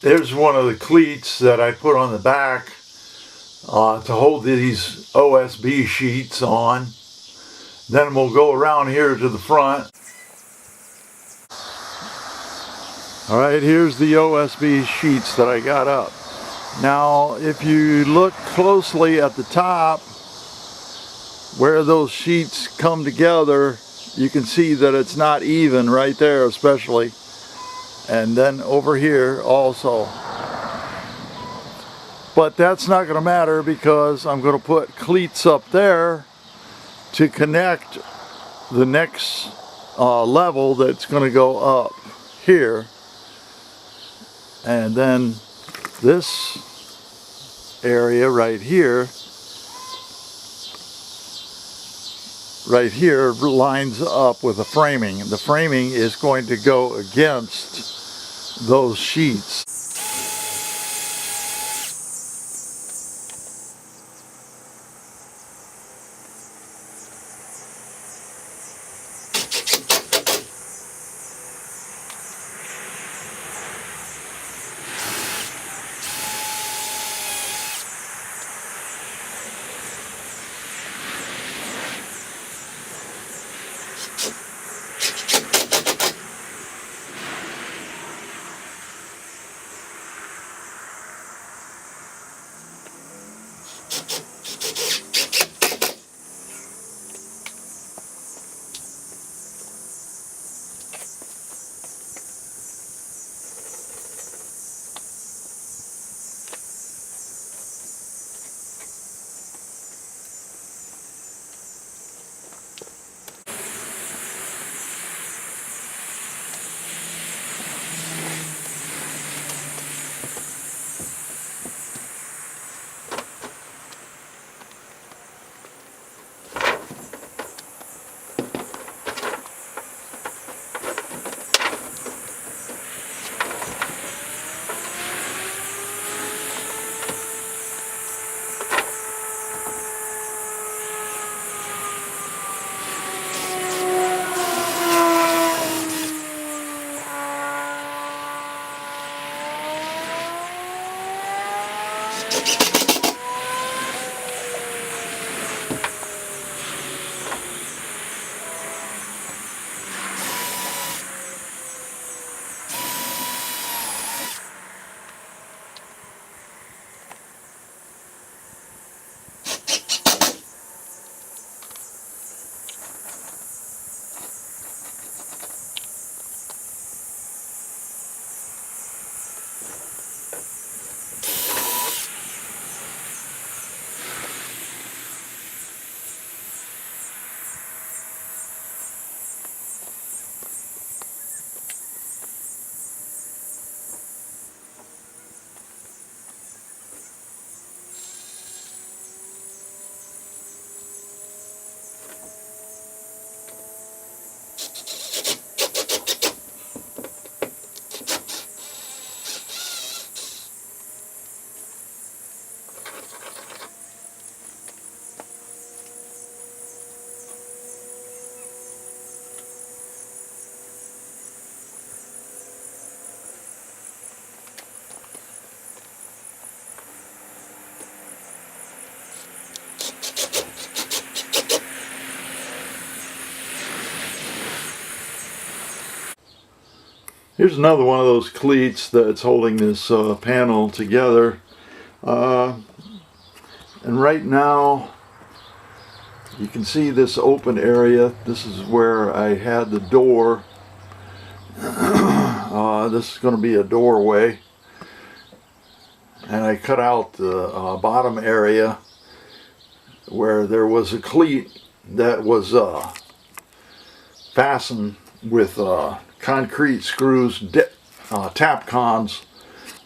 There's one of the cleats that I put on the back to hold these OSB sheets on. Then we'll go around here to the front. Alright, here's the OSB sheets that I got up. Now, if you look closely at the top, where those sheets come together, you can see that it's not even right there especially. And then over here also. But that's not going to matter because I'm going to put cleats up there to connect the next level that's going to go up here. And then this area right here lines up with the framing. The framing is going to go against those sheets. Here's another one of those cleats that's holding this panel together. And right now, you can see this open area. This is where I had the door. This is going to be a doorway. And I cut out the bottom area where there was a cleat that was fastened with concrete screws, tap cons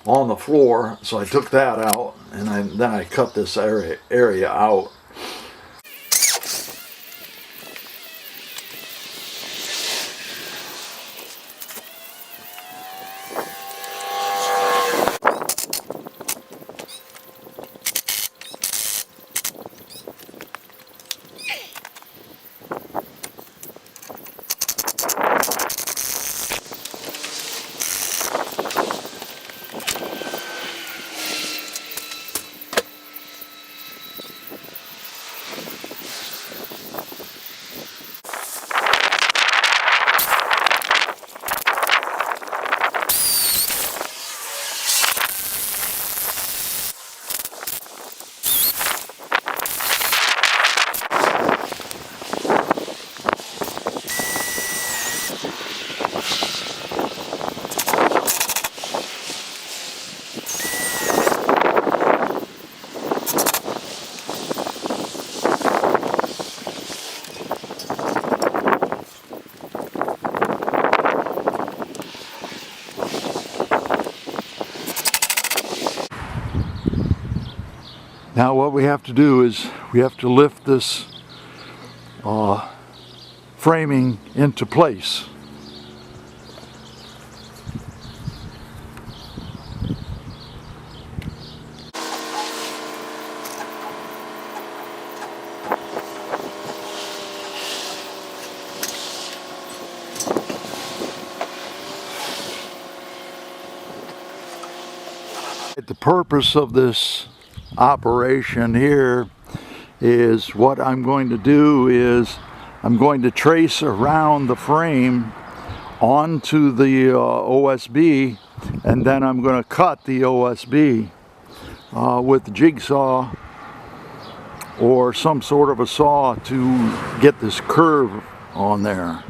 on the floor. So I took that out, and then I cut this area out. Now what we have to do is we have to lift this framing into place. The purpose of this operation here is what I'm going to do is I'm going to trace around the frame onto the OSB, and then I'm going to cut the OSB with the jigsaw or some sort of a saw to get this curve on there.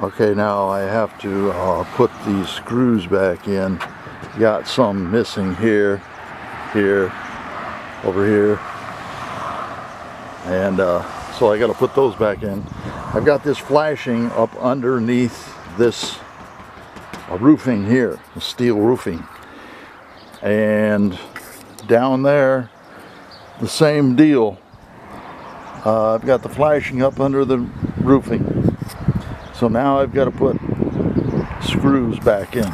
Okay, now I have to put these screws back in. Got some missing here, over here, and so I got to put those back in. I've got this flashing up underneath this roofing here, the steel roofing, and down there the same deal. I've got the flashing up under the roofing. So now I've got to put screws back in.